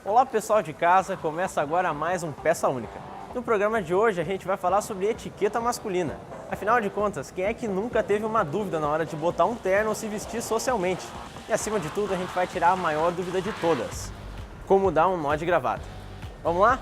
Olá pessoal de casa, começa agora mais um Peça Única. No programa de hoje a gente vai falar sobre etiqueta masculina. Afinal de contas, quem é que nunca teve uma dúvida na hora de botar um terno ou se vestir socialmente? E acima de tudo a gente vai tirar a maior dúvida de todas: como dar um nó de gravata. Vamos lá?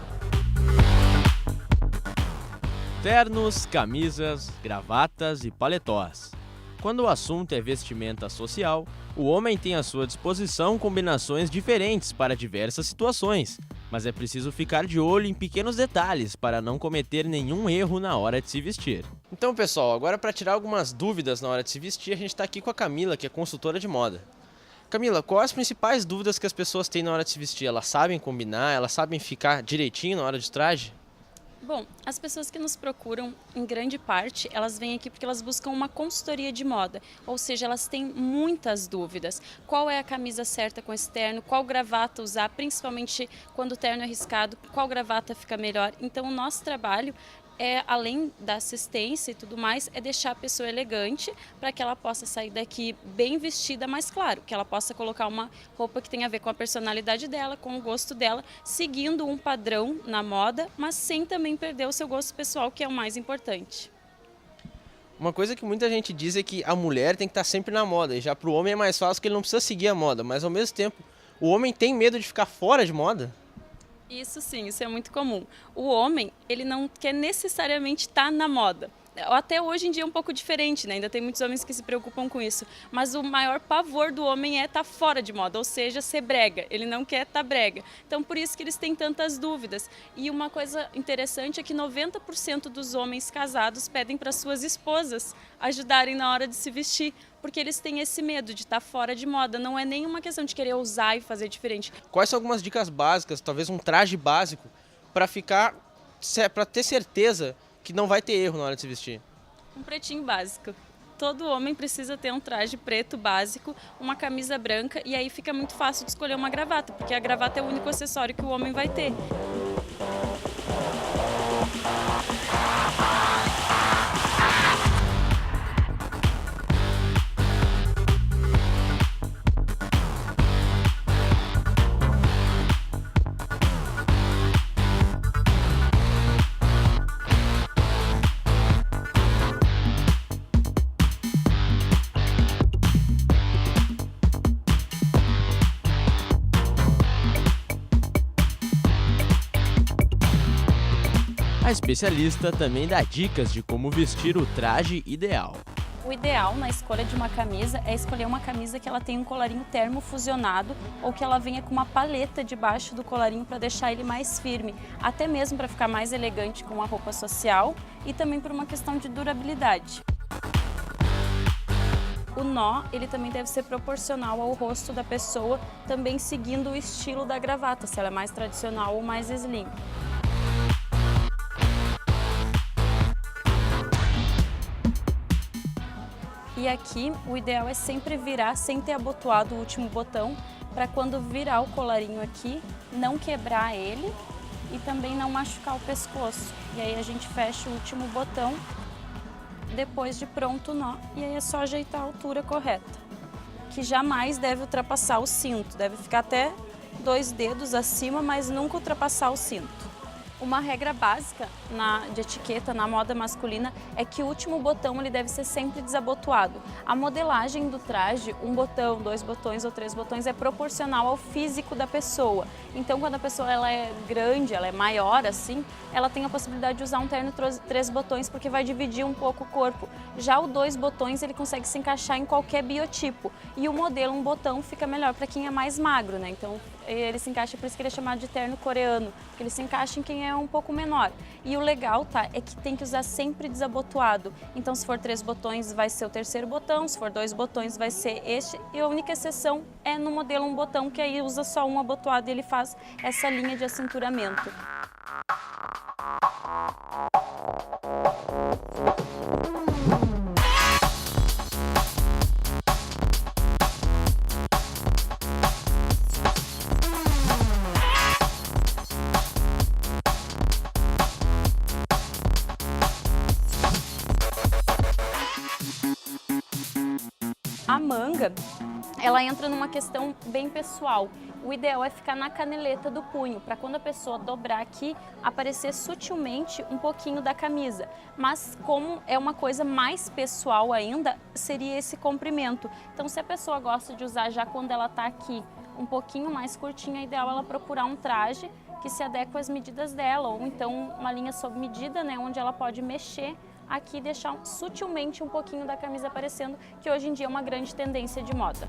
Ternos, camisas, gravatas e paletós. Quando o assunto é vestimenta social, o homem tem à sua disposição combinações diferentes para diversas situações, mas é preciso ficar de olho em pequenos detalhes para não cometer nenhum erro na hora de se vestir. Então pessoal, agora para tirar algumas dúvidas na hora de se vestir, a gente está aqui com a Camila, que é consultora de moda. Camila, quais as principais dúvidas que as pessoas têm na hora de se vestir? Elas sabem combinar? Elas sabem ficar direitinho na hora de traje? Bom, as pessoas que nos procuram, em grande parte, elas vêm aqui porque elas buscam uma consultoria de moda, ou seja, elas têm muitas dúvidas. Qual é a camisa certa com esse terno, qual gravata usar, principalmente quando o terno é riscado, qual gravata fica melhor. Então, o nosso trabalho além da assistência e tudo mais, é deixar a pessoa elegante para que ela possa sair daqui bem vestida, mas claro, que ela possa colocar uma roupa que tenha a ver com a personalidade dela, com o gosto dela, seguindo um padrão na moda, mas sem também perder o seu gosto pessoal, que é o mais importante. Uma coisa que muita gente diz é que a mulher tem que estar sempre na moda, e já para o homem é mais fácil que ele não precisa seguir a moda, mas ao mesmo tempo, o homem tem medo de ficar fora de moda? Isso sim, isso é muito comum. O homem, ele não quer necessariamente estar na moda. Até hoje em dia é um pouco diferente, né? Ainda tem muitos homens que se preocupam com isso. Mas o maior pavor do homem é estar fora de moda, ou seja, ser brega. Ele não quer estar brega. Então, por isso que eles têm tantas dúvidas. E uma coisa interessante é que 90% dos homens casados pedem para suas esposas ajudarem na hora de se vestir, porque eles têm esse medo de estar fora de moda. Não é nenhuma questão de querer usar e fazer diferente. Quais são algumas dicas básicas, talvez um traje básico, para ter certeza que não vai ter erro na hora de se vestir? Um pretinho básico. Todo homem precisa ter um traje preto básico, uma camisa branca, e aí fica muito fácil de escolher uma gravata, porque a gravata é o único acessório que o homem vai ter. A especialista também dá dicas de como vestir o traje ideal. O ideal na escolha de uma camisa é escolher uma camisa que ela tenha um colarinho termo fusionado ou que ela venha com uma paleta debaixo do colarinho para deixar ele mais firme, até mesmo para ficar mais elegante com a roupa social e também por uma questão de durabilidade. O nó, ele também deve ser proporcional ao rosto da pessoa, também seguindo o estilo da gravata, se ela é mais tradicional ou mais slim. E aqui, o ideal é sempre virar sem ter abotoado o último botão, para quando virar o colarinho aqui, não quebrar ele e também não machucar o pescoço. E aí a gente fecha o último botão, depois de pronto o nó, e aí é só ajeitar a altura correta. Que jamais deve ultrapassar o cinto, deve ficar até 2 dedos acima, mas nunca ultrapassar o cinto. Uma regra básica de etiqueta na moda masculina é que o último botão ele deve ser sempre desabotoado. A modelagem do traje, 1 botão, 2 botões ou 3 botões, é proporcional ao físico da pessoa. Então, quando a pessoa ela é grande, ela é maior assim, ela tem a possibilidade de usar um terno 3 botões porque vai dividir um pouco o corpo. Já o 2 botões ele consegue se encaixar em qualquer biotipo. E o modelo 1 botão fica melhor para quem é mais magro, né? Então, ele se encaixa, por isso que ele é chamado de terno coreano, porque ele se encaixa em quem é um pouco menor. E o legal, tá, é que tem que usar sempre desabotoado. Então, se for 3 botões, vai ser o 3º botão, se for 2 botões, vai ser este. E a única exceção é no modelo 1 botão, que aí usa só um abotoado e ele faz essa linha de acinturamento. A manga, ela entra numa questão bem pessoal. o ideal é ficar na caneleta do punho, para quando a pessoa dobrar aqui, aparecer sutilmente um pouquinho da camisa. Mas como é uma coisa mais pessoal ainda, seria esse comprimento. Então se a pessoa gosta de usar já quando ela está aqui um pouquinho mais curtinha, é ideal ela procurar um traje que se adeque às medidas dela, ou então uma linha sob medida, né, onde ela pode mexer aqui e deixar sutilmente um pouquinho da camisa aparecendo, que hoje em dia é uma grande tendência de moda.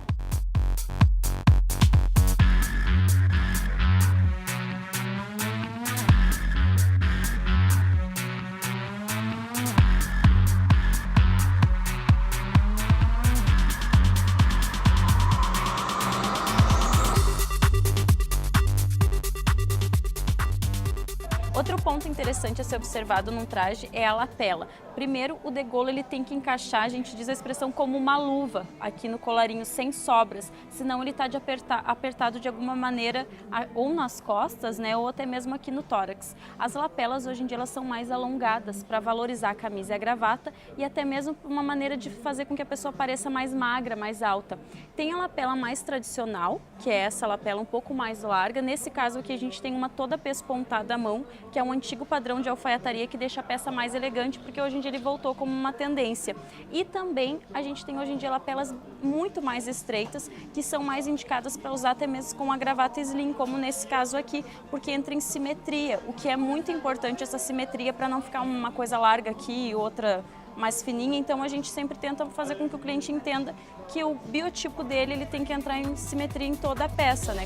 Outro ponto interessante a ser observado num traje é a lapela. Primeiro, o degolo ele tem que encaixar, a gente diz a expressão como uma luva aqui no colarinho, sem sobras, senão ele está apertado de alguma maneira ou nas costas, né, ou até mesmo aqui no tórax. As lapelas hoje em dia elas são mais alongadas para valorizar a camisa e a gravata e até mesmo uma maneira de fazer com que a pessoa pareça mais magra, mais alta. Tem a lapela mais tradicional, que é essa lapela um pouco mais larga. Nesse caso aqui a gente tem uma toda pespontada à mão, que é um antigo padrão de alfaiataria que deixa a peça mais elegante, porque hoje em dia ele voltou como uma tendência. E também a gente tem hoje em dia lapelas muito mais estreitas, que são mais indicadas para usar até mesmo com a gravata slim, como nesse caso aqui, porque entra em simetria, o que é muito importante essa simetria para não ficar uma coisa larga aqui e outra mais fininha. Então a gente sempre tenta fazer com que o cliente entenda que o biotipo dele ele tem que entrar em simetria em toda a peça, né?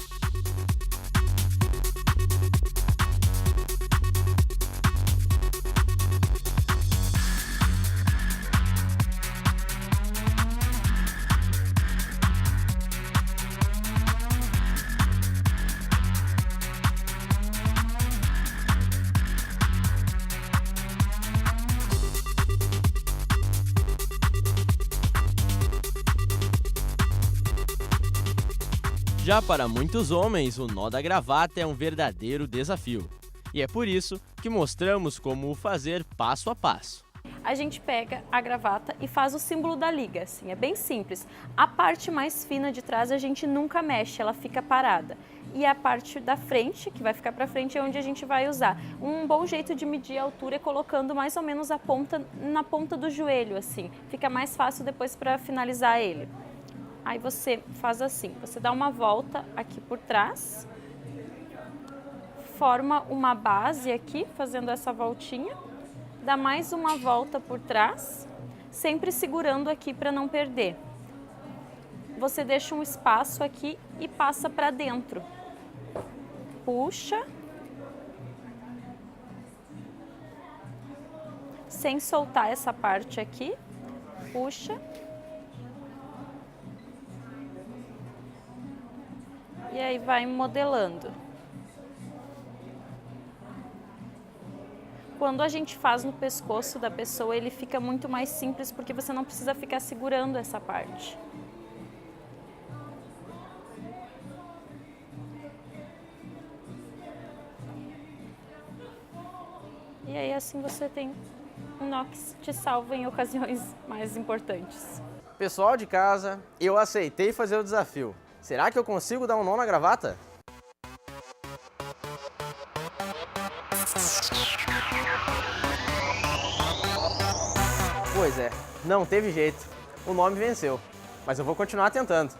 Já para muitos homens, o nó da gravata é um verdadeiro desafio. E é por isso que mostramos como o fazer passo a passo. A gente pega a gravata e faz o símbolo da liga, assim, é bem simples. A parte mais fina de trás a gente nunca mexe, ela fica parada. E a parte da frente, que vai ficar para frente, é onde a gente vai usar. Um bom jeito de medir a altura é colocando mais ou menos a ponta na ponta do joelho, assim. Fica mais fácil depois para finalizar ele. Aí você faz assim, você dá uma volta aqui por trás, forma uma base aqui, fazendo essa voltinha, dá mais uma volta por trás, sempre segurando aqui para não perder. Você deixa um espaço aqui e passa para dentro. Puxa. Sem soltar essa parte aqui, puxa. E aí vai modelando. Quando a gente faz no pescoço da pessoa, ele fica muito mais simples, porque você não precisa ficar segurando essa parte. E aí assim você tem um nó que te salva em ocasiões mais importantes. Pessoal de casa, eu aceitei fazer o desafio. Será que eu consigo dar um nó na gravata? Pois é, não teve jeito. O nó me venceu, mas eu vou continuar tentando.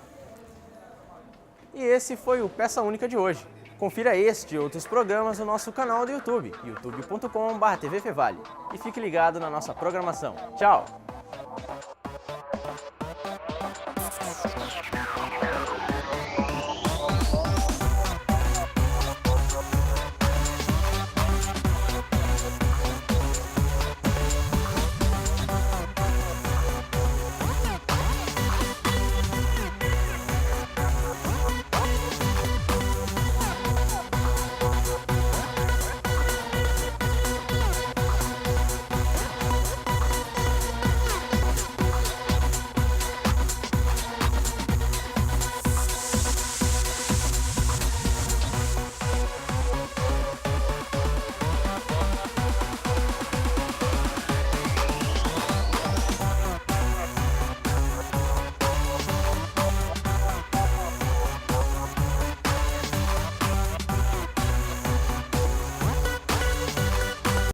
E esse foi o Peça Única de hoje. Confira este e outros programas no nosso canal do YouTube, youtube.com/tvfevale. E fique ligado na nossa programação. Tchau!